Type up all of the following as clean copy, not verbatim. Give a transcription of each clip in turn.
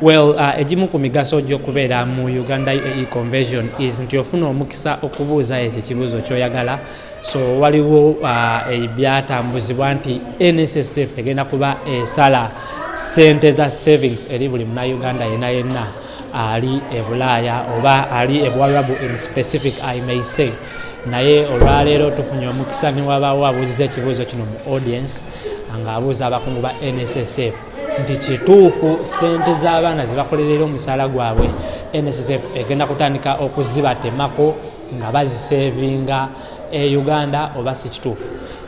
Well, egimu ku migaso gy'okubeera mu Uganda UAE convention is nti ofuna omukisa okubuuza ekyo kibuuzo ky'oyagala. So waliwo ebyatambuzibwa nti NSSF egenda kuba esala sente za savings eri buli Munnayuganda yenna ali e Bulaaya oba ali e Buwarabu in specific I may say. Naye olwaleero tufunye omukisa ne wabaawo abuuziza ekibuuzo kino mu audience ng'abuuza abakungu ba NSSF nti kituufu sente z'abaana zibakolerera omusaala gwabwe NSSF egenda kutandika okuzibatemako nga bazisevinga Uganda oba si kituufu.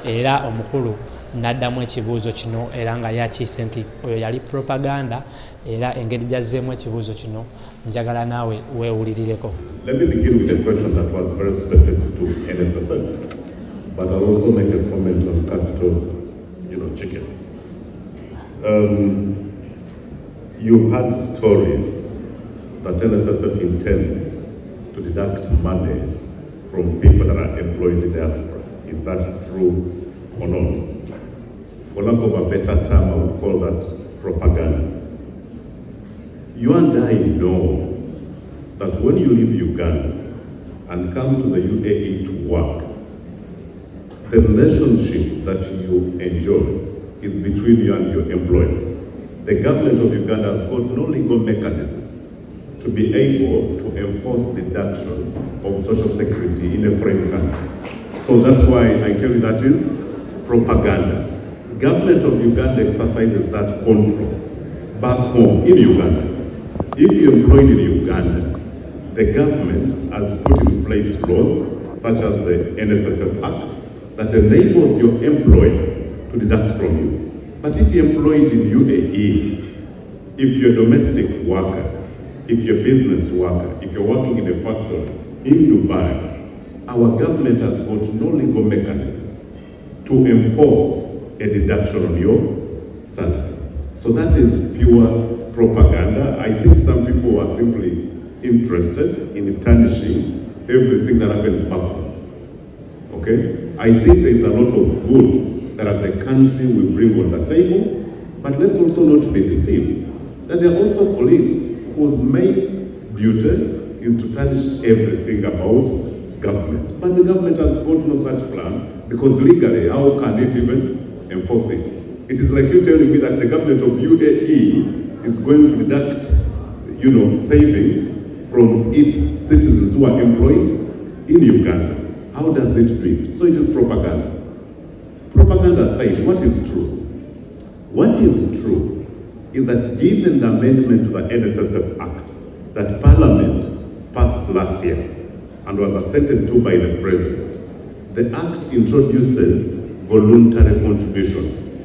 Era omukulu n'addamu ekibuuzo kino era nga yakiise nti oyo yali propaganda era engeri gyazzeemu ekibuuzo kino njagala naawe weewulirireko. Let me begin with a question that was very specific to NSSF, but I'll also make a comment on capital, chicken. You've had stories that NSSF intends to deduct money from people that are employed in the diaspora. Is that true or not? For lack of a better term, I would call that propaganda. You and I know that when you leave Uganda and come to the UAE to work, the relationship that you enjoy is between you and your employer. The government of Uganda has got no legal mechanism to be able to enforce deduction of social security in a foreign country. So that's why I tell you that is propaganda. Government of Uganda exercises that control back home in Uganda. If you're employed in Uganda, the government has put in place laws such as the NSSF Act that enables your employer to deduct from you. But if you're employed in UAE, if you're a domestic worker, if you're a business worker, if you're working in a factory in Dubai, our government has got no legal mechanism to enforce a deduction on your salary. So that is pure propaganda. I think some people are simply interested in tarnishing everything that happens back home. Okay? I think there is a lot of good that as a country we bring on the table, but let's also not be deceived that there are also colleagues whose main duty is to tarnish everything about government. But the government has got no such plan because legally, how can it even enforce it? It is like you telling me that the government of UAE is going to deduct, savings from its citizens who are employed in Uganda. How does it do it? So it is propaganda. Propaganda aside, what is true? What is true is that given the amendment to the NSSF Act that Parliament passed last year and was assented to by the President, the Act introduces voluntary contributions.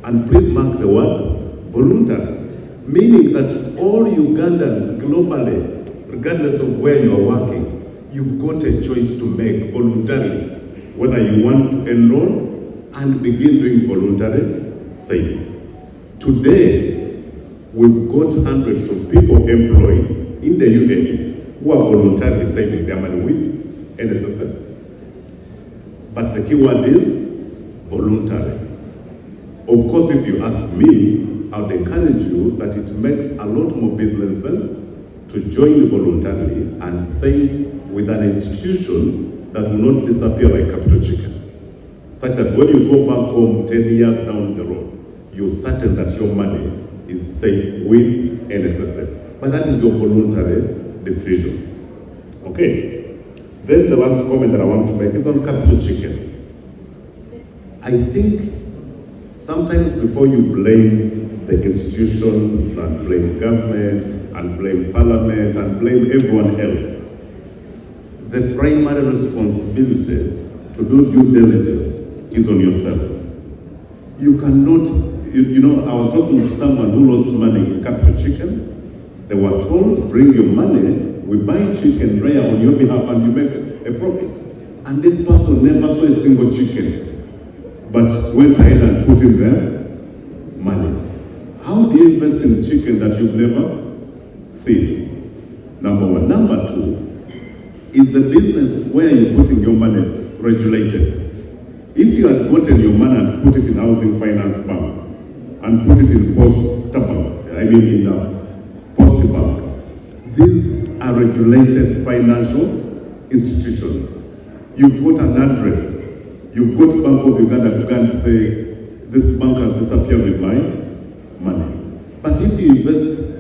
And please mark the word voluntary, meaning that all Ugandans globally, regardless of where you are working, you've got a choice to make voluntarily, whether you want to enroll and begin doing voluntary saving. Today, we've got hundreds of people employed in the UAE who are voluntarily saving their money with NSSF. But the key word is voluntary. Of course, if you ask me, I would encourage you that it makes a lot more business sense to join voluntarily and save with an institution that will not disappear like Capital Chicken. Such that when you go back home 10 years down the road, you're certain that your money is safe with NSSF. But that is your voluntary decision. Okay. Then the last comment that I want to make is on Capital Chicken. I think sometimes before you blame the institutions and blame government and blame Parliament and blame everyone else, the primary responsibility to do due diligence is on yourself. You cannot, I was talking to someone who lost money in Capital Chicken. They were told, bring your money, we buy chicken rare on your behalf and you make a profit. And this person never saw a single chicken, but went ahead and put in their money. How do you invest in chicken that you've never seen? Number one. Number two, is the business where you're putting your money regulated? If you had gotten your money and put it in housing finance bank and put it in post tabak, these are regulated financial institutions. You've got an address. You've got Bank of Uganda to go and say, this bank has disappeared with my money. But if you invest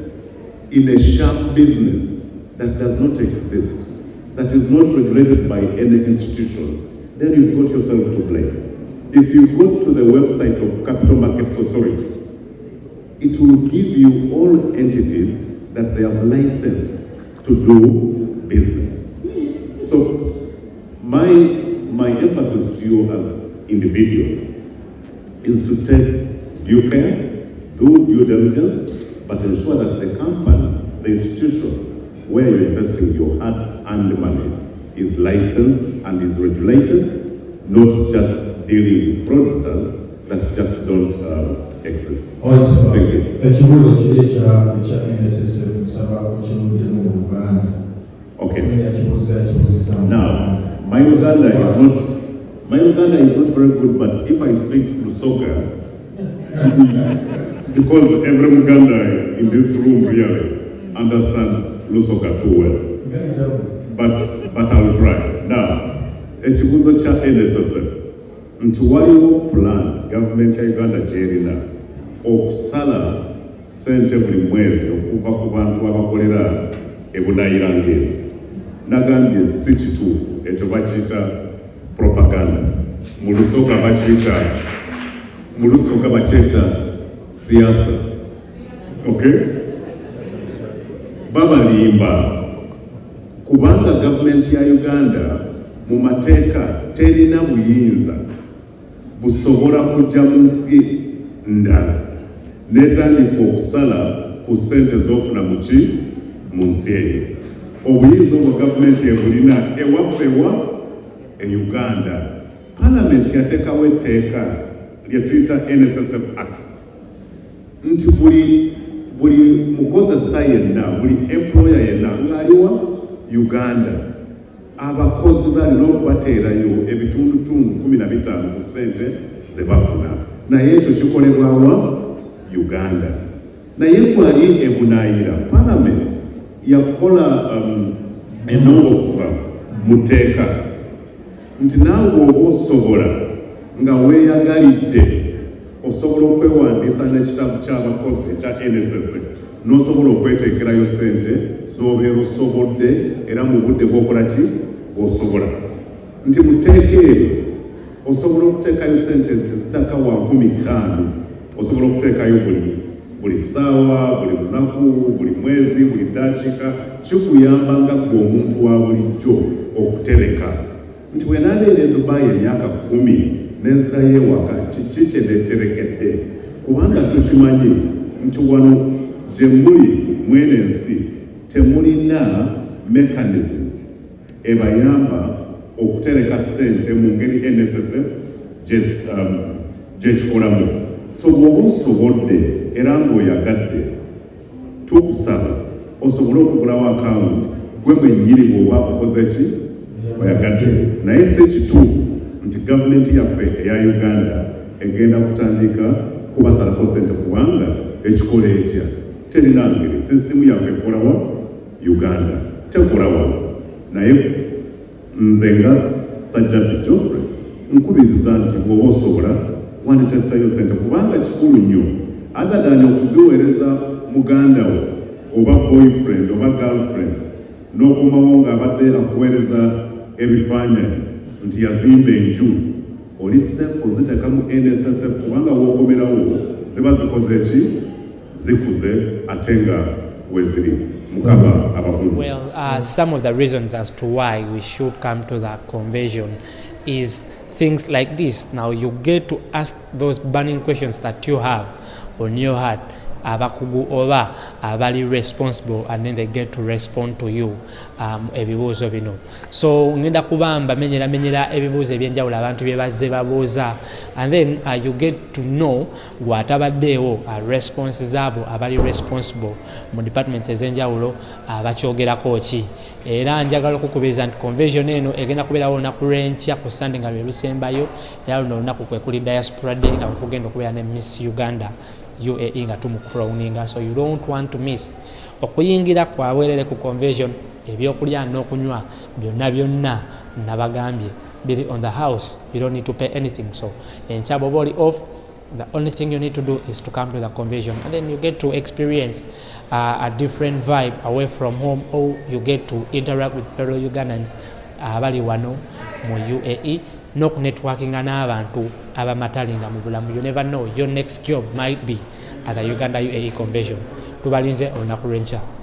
in a sham business that does not exist, that is not regulated by any institution, then you've got yourself to blame. If you go to the website of Capital Markets Authority, it will give you all entities that they have license to do business. So my emphasis to you as individuals is to take due care, do due diligence, but ensure that the company, the institution where you're investing your hard-earned money is licensed and is regulated, not just dealing with fraudsters that just don't exist. Also, thank you. Okay. Now, my Uganda is not very good, but if I speak Lusoga, because every Uganda in this room really understands Lusoga too well. But I'll try. Now, ekibuzo cha NSSF nti waliwo plan government ya Uganda gyerina okusala sente buli mwezi okuva ku bantu abakolera ebunayirangiro. Nagambye si kituufu, ekyo bakiyita propaganda. Mu Lusooka bakyeta siasa. Okay? Babalimba kubanga government ya Uganda mu mateeka terina buyinza busobola kujja mu nsi ndala netandika okusala ku sente z'ofuna mu nsi eyo. Obuyinza obwo gavumenti ebulina ewafewa e Uganda. Parliament yateekawo etteeka lye tuyita NSSF Act nti buli mukozesa yenna, buli employer yenna ng'aliwa Uganda, abakozi balina okubateerayo ebitundutundu 15 ku sente ze bafuna. Naye ekyo kikolebwawa Uganda. Naye gwali ebunaayira Parliament yakola ennongoosa mu tteeka nti naawe oba osobola nga weeyagalidde osobola okwewandiisa n'ekitabo ky'abakozi ekya NSSF n'osobola okweteekerayo sente z'obeera osobodde era mu budde bw'okola ki bw'osobola. Nti mu tteeka eyo osobola okuteekayo sente zitaka wa 15, osobola okuteekayo buli ssaawa, buli lunaku, buli mwezi, buli ddakiika. Kikuyamba nga gwe omuntu wa bulijjo okutereka nti bwe nabeera e Dubai emyaka 10 n'enzirayo ewaka kiki kye neeterekedde, kubanga tukimanyi nti wano gye muli mwene ensi temulina mechanism ebayamba okutereka sente mu ngeri NSSF gyekikolamu. So bw'oba osobodde era ng'oyagadde, tukusaba osobole okugulawo akawunti gwe mwennyini bw'oba okoze ki oyagadde. Naye si kituufu nti gavumenti yaffe eya Uganda egenda kutandika kubasalako sente kubanga ekikola etya terina ngeri. Sisitimu yaffe ekolawa Uganda tekolawa. Naye nze nga Sajjati Geoffrey nkubiriza nti bw'oba osobola wanditeesayo sente kubanga kikulu nnyo, other than okuziweereza muganda wo oba boyfriend oba girlfriend n'okomawo ng'abadde akuweereza ebifaananyi nti yazimba enju, oli seko ziteeka mu NSSF kubanga w'okomerawo ziba zikoze ki zikuze ate nga weziri. Well, some of the reasons as to why we should come to the convention is things like this. Now you get to ask those burning questions that you have on your heart. Abakugu oba abali responsible, and then they get to respond to you ebibuuzo bino. So ngenda kubamba menyera ebibuuzo ebyenjawulo abantu bye bazze babuuza, and then you get to know gwatabaddeewo responses zaabo abali responsible mu departments ez'enjawulo bakyogerako ki. Era njagala okukubiriza nti convention eno egenda kubeerawo olunaku lw'enkya ku Sunday nga lwe lusembayo, era luno olunaku kwe kuli diaspora day nga kugenda okubeera ne Miss Uganda UAE nga tumucrowninga, so you don't want to miss okuyingira kwabwerere ku conversion. Ebyokulya n'okunywa byonna nabagambye biri on the house, you don't need to pay anything. So enkya bw'oba oli off, the only thing you need to do is to come to the conversion, and then you get to experience a different vibe away from home, or you get to interact with fellow Ugandans abali wano mu UAE, n'okunetworkinga n'abantu abamatalinga mu bulamu. You never know, your next job might be at the Uganda UAE conversion. Tubalinze olunaku lw'enkya.